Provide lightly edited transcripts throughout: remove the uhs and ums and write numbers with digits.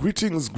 Greetings,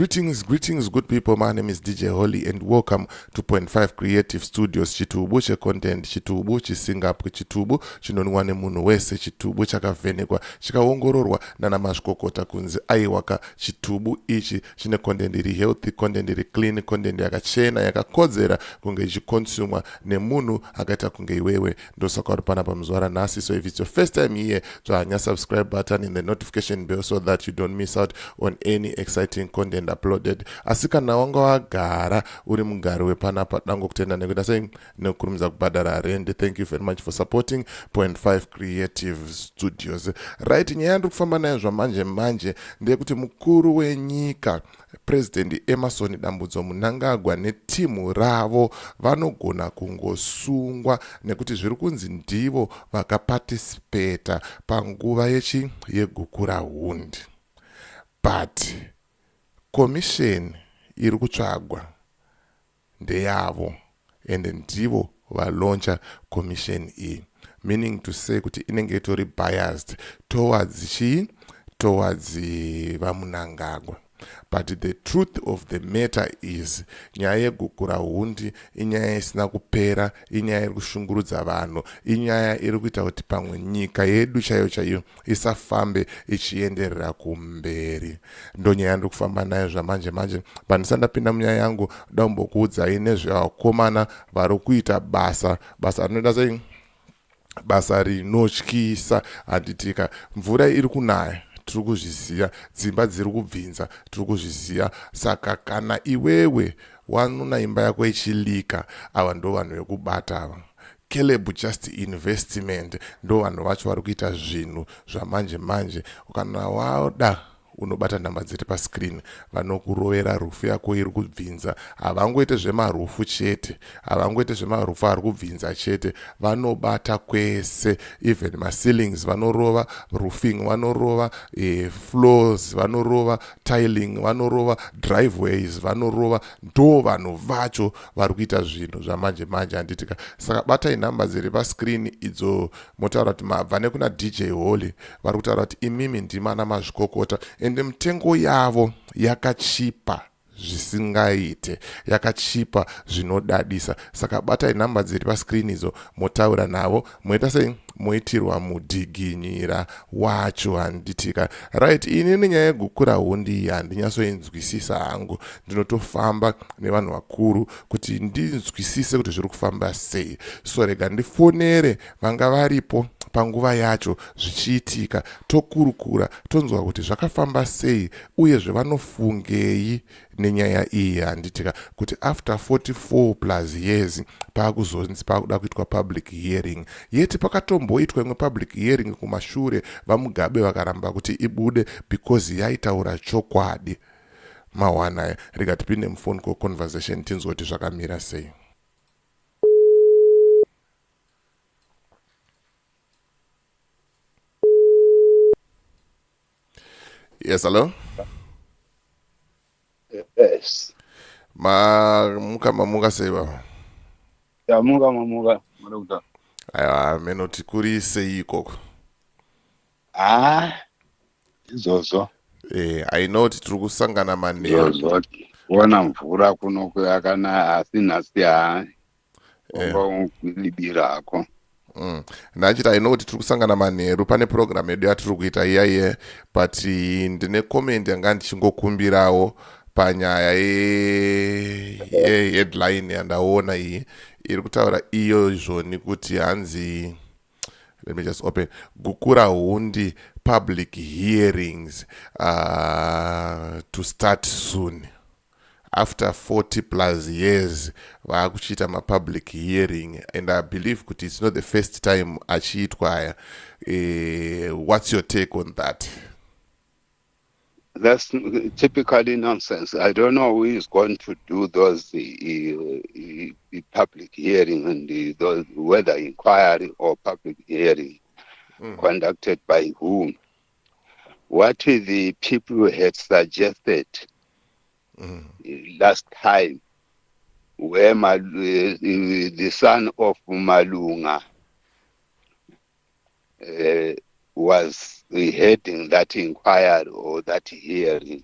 good people. My name is DJ Holly, and welcome to Point 5 Creative Studios. Chitubu che content, chitubu chisingapo, chitubu chinonwane munhu wese, chitubu chakavhenekwa, chikaongororwa nana mazvikokota kunzi aiwaka. Chitubu ichi chine content iri healthy, content iri clean, content yakachena, yakakodzera kunge ichikonsumwa nemunhu akaita kunge iwewe. Ndosaka uri panapa muzuva ranhasi. So if it's your first time here, dzvanya subscribe button in the notification bell so that you don't miss out on any exciting content uploaded. Asi kana wanga wagara uri mugari wepanapa, dango kutenda nekuda sei nekurumidza kubhadhara rent. Thank you very much for supporting Point 5 Creative Studios. Right, nyaya yandiri kufamba nayo zvamanje ndeyekuti mukuru wenyika President Emerson Dambudzo Mnangagwa netimu ravo vanogona kungosungwa nekuti zviri kunzi ndivo vakaparticipata panguva yegukurahundi. But commission iri kutsvagwa ndeyavo ende ndivo valauncha commission iyi, meaning to say kuti inenge itori biased towards vaMnangagwa. But the truth of the matter is nyaya yegukurahundi inyaya isina kupera, inyaya iri kushungurudza vanhu, inyaya iri kuita kuti pamwe nyika yedu chaiyo isafambe ichienderera kumberi. Ndo nyaya ndiri kufamba nayo zvamanje. Pandisati ndapinda munyaya yangu ndaumbokuudzai nezvevakomana vari kuita basa rinoita sei, basa rinotyisa. Handitika mvura iri kunaya, tiri kuzviziva, dzimba dziri kubvinza, tiri kuzviziva. Saka kana iwewe wanona imba yako ichilika, ava ndo vanhu vekubata ava. Caleb Just Investment ndo vanhu vacho vari kuita zvinhu zvamanje. Kana wada unobata nhamba dziri pascreen, vanokurovera rufu yako iri kubvinza. Havangoite zvemarufu chete, havangoite zvemarufu ari kubvinza chete, vanobata kwese. Even maceilings vanorova, roofing vanorova, floors vanorova, tiling vanorova, driveways vanorova. Ndo vanhu vacho vari kuita zvinhu zvamanje. Handitika saka batai nhamba dziri pascreen idzo, motaura kuti mabva nekuna DJ Holly, vari kutaura kuti imimi ndimana mazvikokota ende mitengo yavo yakachipa zvisingaite, yakachipa zvinodadisa. Saka batai nhamba dziri pascreen idzo, motaura navo, moita sei, moitirwa mudhiginyira wacho. Handitika right. Ini nyaya yegukurahundi handinyasoinzwisisa hangu, ndinotofamba nevanhu vakuru kuti ndinzwisise kuti zviri kufamba sei. So rega ndifonere vanga varipo panguva yacho zvichiitika, tokurukura tonzwa kuti zvakafamba sei uye zvevanofungei nenyaya iyi. Handitika kuti after 44 plus years pakuzonzi pakuda kuitwa public hearing. Yeti pakatomboitwa imwe public hearing kumashure, vaMugabe vakaramba kuti ibude because yaitaura chokwadi. Mawana rega tipinde mphone call conversation tinzwa kuti zvakamira sei. Yes, hello? Yes. Mamuka seba. Ya mamuka. Maruda. Aiwa, menoti kuri sei ikoko. Zozo. I know kuti tiri kusangana manheru. Zozo. Wana mvura kunoku yakana asina siya. Libira ako. Ndachita I know kuti tiri kusangana manheru pane program yedu yatiri kuita iyaye, but ndine comment yanga ndichingokumbirawo panyaya headline yandaona iyi iri kutaura iyo zvoni kuti hanzi, let me just open, Gukurahundi public hearings to start soon. After 40 plus years vakuchita public hearing, and I believe kuti it's not the first time achiitwa aya. What's your take on that? That's typically nonsense. I don't know who is going to do those the public hearing and those, whether inquiry or public hearing conducted by whom. What the people had suggested last time, where the son of Malunga was heading that inquiry or that hearing.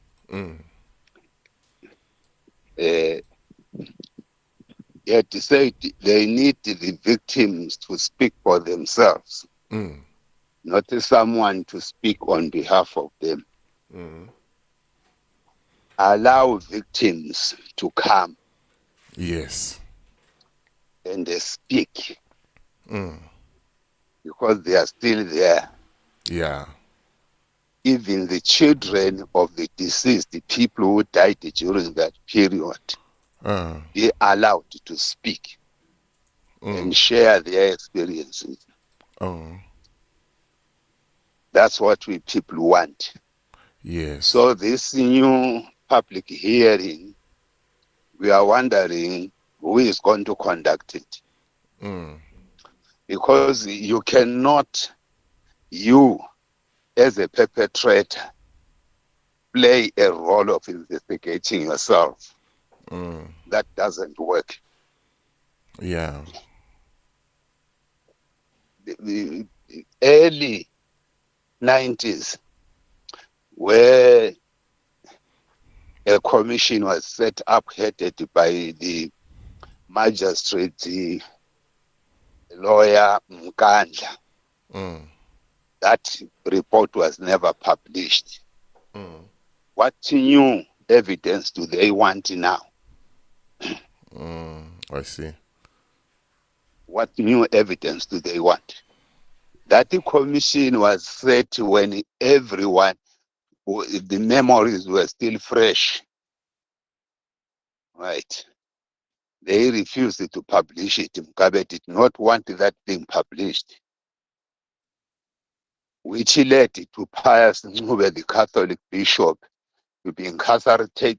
uh, had said they need the victims to speak for themselves, not someone to speak on behalf of them. Allow victims to come Yes. and they speak because they are still there. Yeah. Even the children of the deceased, the people who died during that period, be allowed to speak and share their experiences. Oh. That's what we people want. Yes. So this new public hearing, we are wondering who is going to conduct it. Because you cannot, you as a perpetrator, play a role of investigating yourself. That doesn't work. Yeah. The early 90s, where a commission was set up headed by the magistrate, the lawyer Mnangagwa. That report was never published. What new evidence do they want now? I see. What new evidence do they want? That commission was set when everyone, the memories were still fresh, right? They refused to publish it. Mugabe did not want that thing published, which led to Pius Ncube, the Catholic bishop, to be incarcerated,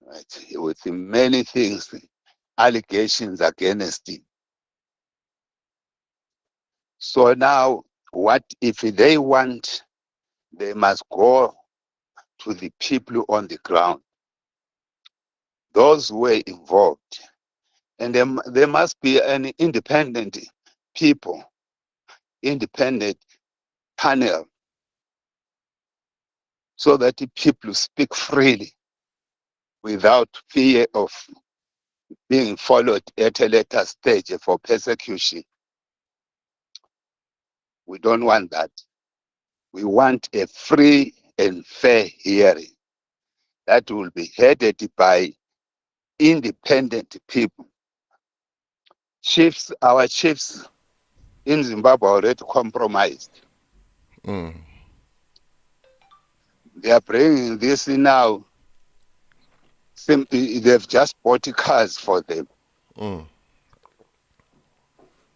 right, with many things, allegations against him. So now, what if they want, they must go to the people on the ground, those who were involved. And there must be an independent people, independent panel, so that the people speak freely without fear of being followed at a later stage for persecution. We don't want that. We want a free and fair hearing that will be headed by independent people. Chiefs, our chiefs in Zimbabwe already compromised. They are bringing this now. Simply, they've just bought cars for them.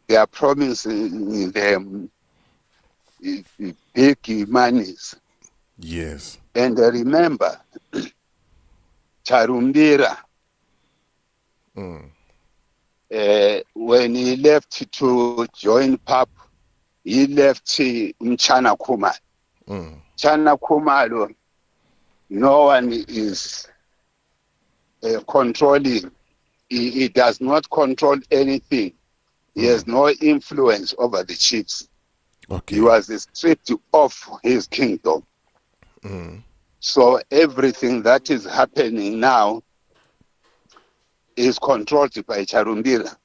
They are promising them big monies. Yes. And remember, Charumbira, when he left to join PAP, he left Mchana Kumalo. Chana Kumalo, no one is controlling. He does not control anything. He has no influence over the chiefs. Okay. He was stripped of his kingdom. So everything that is happening now is controlled by Charumbira.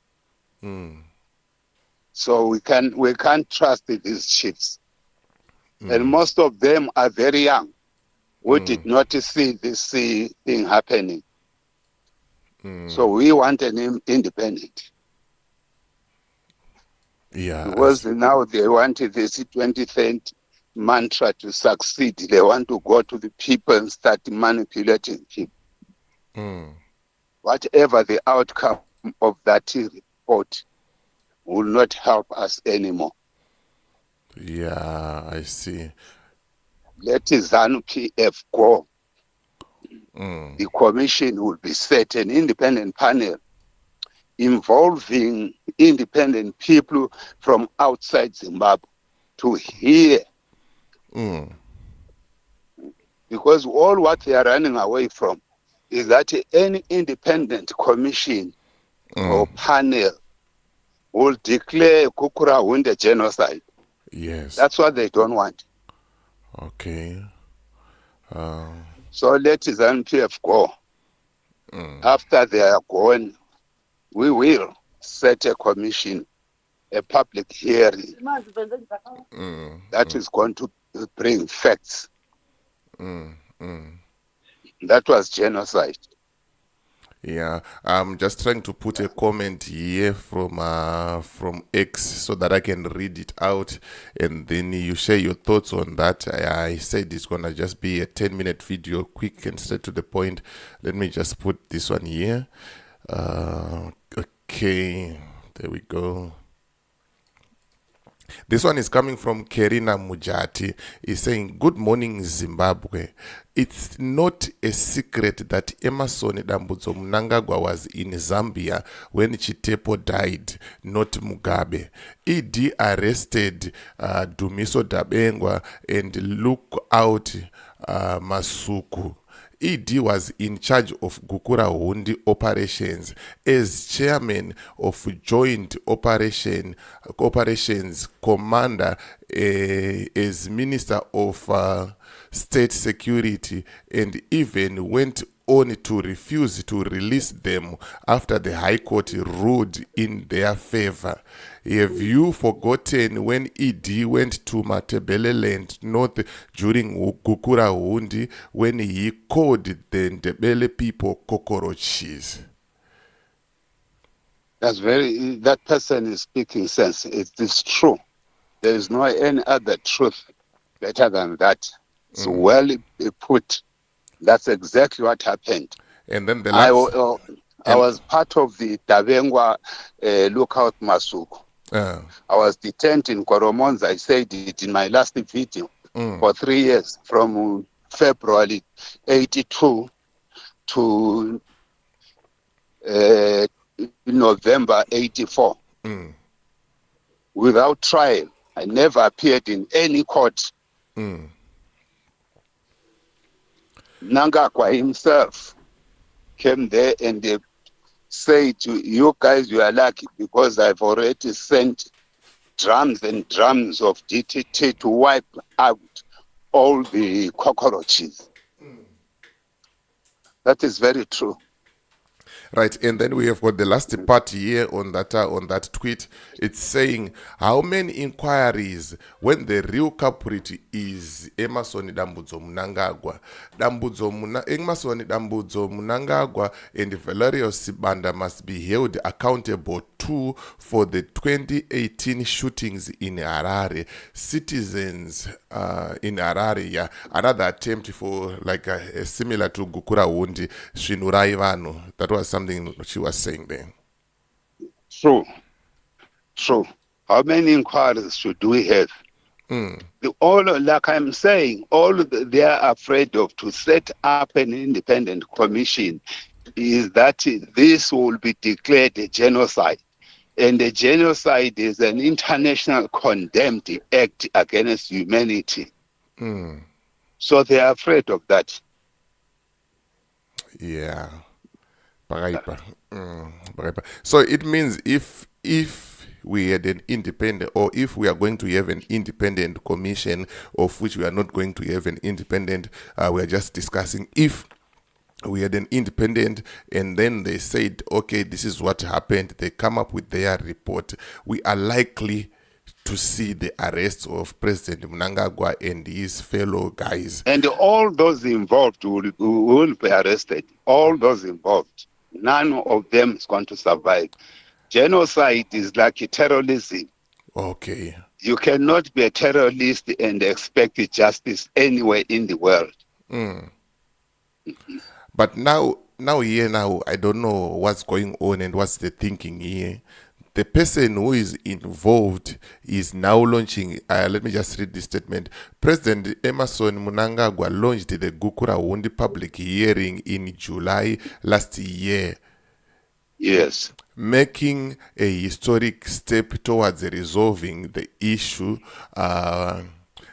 So we can't trust these chiefs. And most of them are very young, who did not see this thing happening. So we want an independent. Yeah. Because now they want this 2030 mantra to succeed. They want to go to the people and start manipulating people. Whatever the outcome of that report will not help us anymore. Yeah, I see. Let ZANU-PF go. The commission will be set, an independent panel involving independent people from outside Zimbabwe to hear. Because all what they are running away from is that any independent commission or panel will declare Gukurahundi genocide. Yes. That's what they don't want. Okay. So let ZANU-PF go. After they are gone, we will set a commission, a public hearing that is going to bring facts. That was genocide. Yeah, I'm just trying to put a comment here from X so that I can read it out, and then you share your thoughts on that. I said it's gonna just be a 10-minute video, quick and straight to the point. Let me just put this one here. Okay, there we go. This one is coming from Kerina Mujati. He's saying, "Good morning, Zimbabwe. It's not a secret that Emerson Dambudzo Mnangagwa was in Zambia when Chitepo died, not Mugabe. ED arrested Dumiso Dabengwa and look out Masuku. ED was in charge of Gukurahundi operations as chairman of Joint Operations Commander, as Minister of State Security, and even went on to refuse to release them after the High Court ruled in their favor. Have you forgotten when ED went to Matebeleland North during Gukurahundi when he called the Ndebele people cockroaches?" That person is speaking sense. It is true. There is no any other truth better than that. It's well put. That's exactly what happened. And then the last... I was part of the Davengwa Lookout Masuku. I was detained in Koromonza. I said it in my last video for 3 years, from February 82 to November 84. Without trial. I never appeared in any court. Mnangagwa himself came there and they said, "You guys, you are lucky because I've already sent drums and drums of DTT to wipe out all the cockroaches." That is very true. Right, and then we have got the last part here on that tweet. It's saying, "How many inquiries when the real culprit is Emerson Dambudzo Mnangagwa? Emerson Dambudzo Mnangagwa and Valerius Sibanda must be held accountable too for the 2018 shootings in Harare. Citizens in Harare, yeah, another attempt for like similar to Gukurahundi, Swinurai Vanu." That was something she was saying there. True. How many inquiries should we have? Like I'm saying, they are afraid of to set up an independent commission is that this will be declared a genocide. And a genocide is an international condemned act against humanity. So they are afraid of that. Yeah. So it means if we had an independent, or if we are going to have an independent commission, of which we are not going to have an independent, we are just discussing if we had an independent and then they said, okay, this is what happened, they come up with their report, we are likely to see the arrest of President Mnangagwa and his fellow guys. And all those involved will be arrested. All those involved. None of them is going to survive. Genocide is like a terrorism. Okay. You cannot be a terrorist and expect justice anywhere in the world. But now I don't know what's going on and what's the thinking here. The person who is involved is now launching, let me just read this statement. President Emerson Mnangagwa launched the Gukurahundi public hearing in July last year. Yes. Making a historic step towards resolving the issue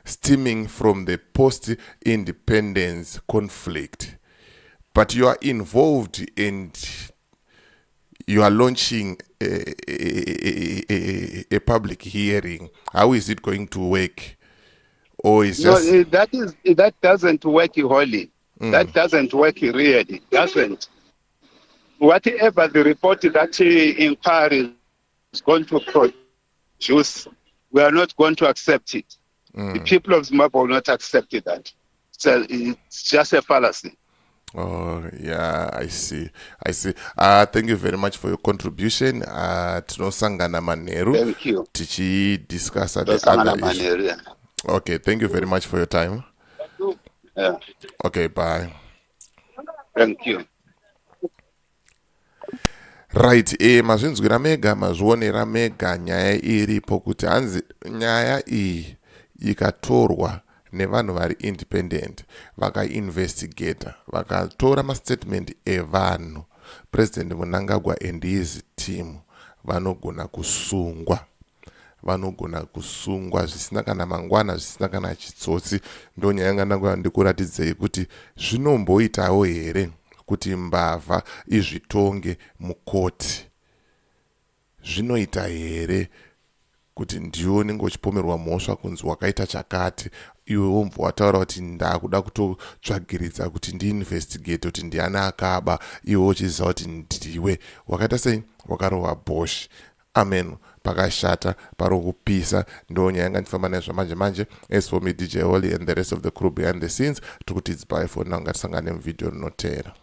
stemming from the post-independence conflict. But you are involved and you are launching a public hearing. How is it going to work? or it's No, just that doesn't work wholly. That doesn't work really. Doesn't. Whatever the report that inquiry is going to produce, we are not going to accept it. The people of Zimbabwe will not accept that. So it's just a fallacy. Oh, yeah, I see. Thank you very much for your contribution. Tinosangana manheru. Thank you. Tichi discuss the other issue. Yeah. Okay, thank you very much for your time. Yeah. Okay, bye. Thank you. Right, mazvinzwira mega, mazvionera mega nyaya iripo kuti hanzi nyaya iyi ikatorwa nevanhu vari independent vakainvestigata vakatora mastatement evanhu, President Mnangagwa and his team vanogona kusungwa zvisina kana mangwana, zvisina kana chitsotsi. Ndo nyaya yanga ndikuratidzei kuti zvinomboitawo here kuti mbavha izvitonge mukoti. Zvinoita here kuti ndiwo unenge uchipomerwa mhosva kunzi wakaita chakati, iwe wombva wataura kuti ndakuda kutotsvagiridza kuti ndiinvestigate kuti ndiani akaba, iwe uchiziva kuti ndiwe wakaita sei, wakarova Bosch. Amen. Pakashata, paro kupisa. Ndo nyaya yanga ndifamba nayo zvamanje manje. As for me, DJ Holly and the rest of the crew behind the scenes, tukuti it's bye for now. Ngatisangane muvideo rinotevera.